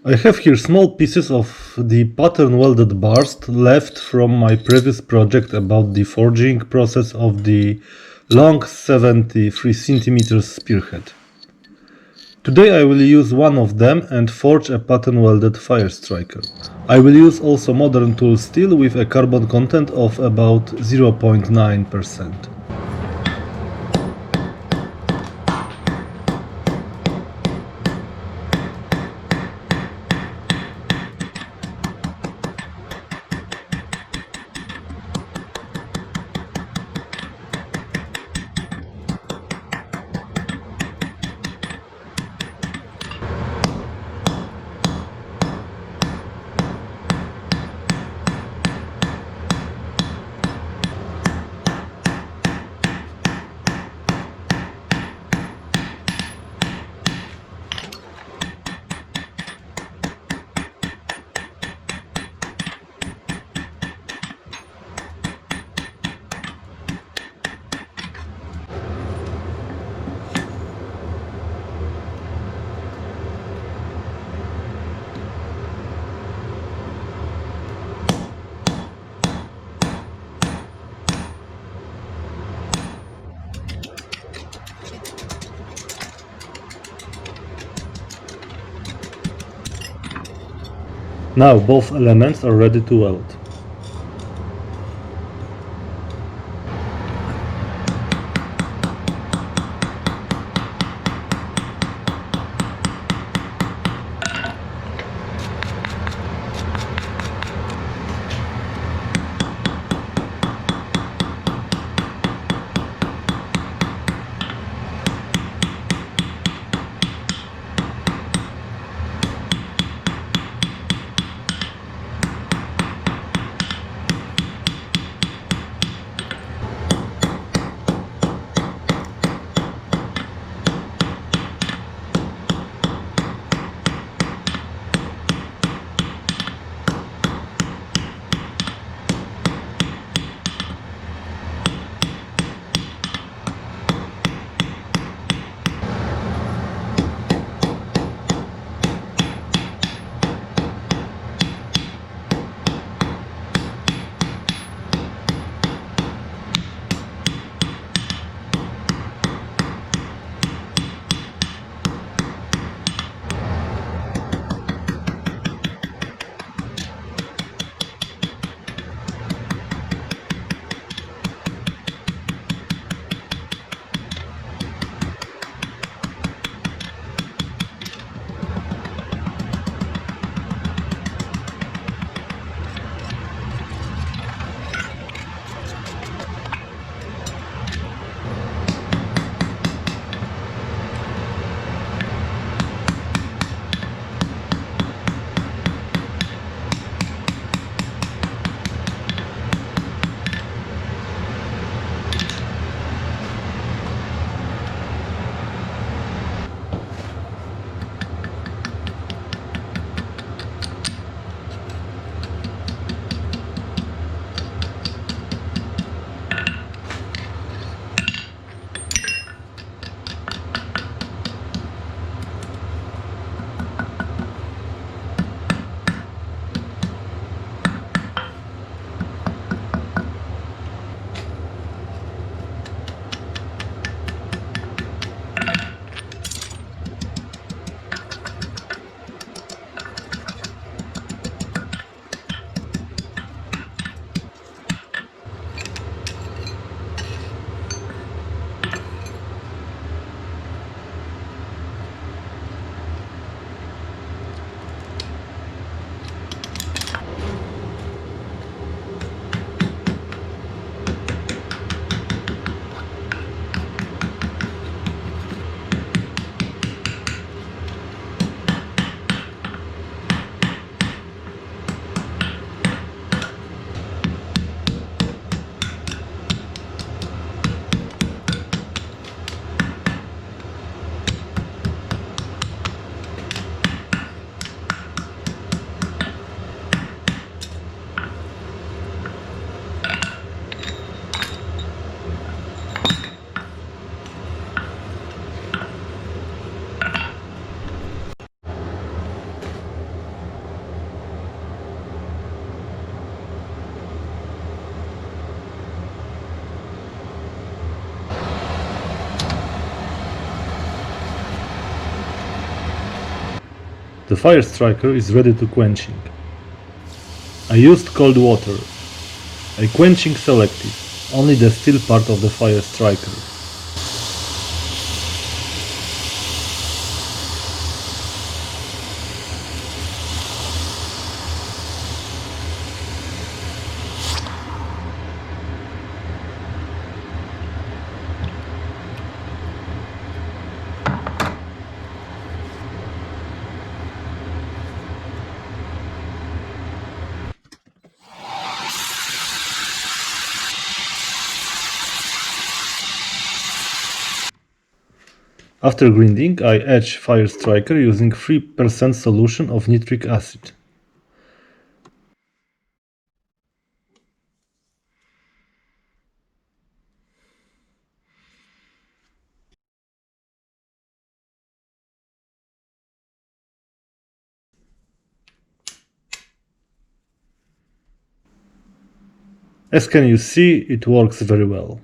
I have here small pieces of the pattern welded bars left from my previous project about the forging process of the long 73 centimeters spearhead. Today I will use one of them and forge a pattern welded fire striker. I will use also modern tool steel with a carbon content of about 0.9%. Now both elements are ready to weld. The fire striker is ready to quenching. I used cold water. I quenching selected, only the steel part of the fire striker. After grinding, I etch fire striker using 3% solution of nitric acid. As can you see, it works very well.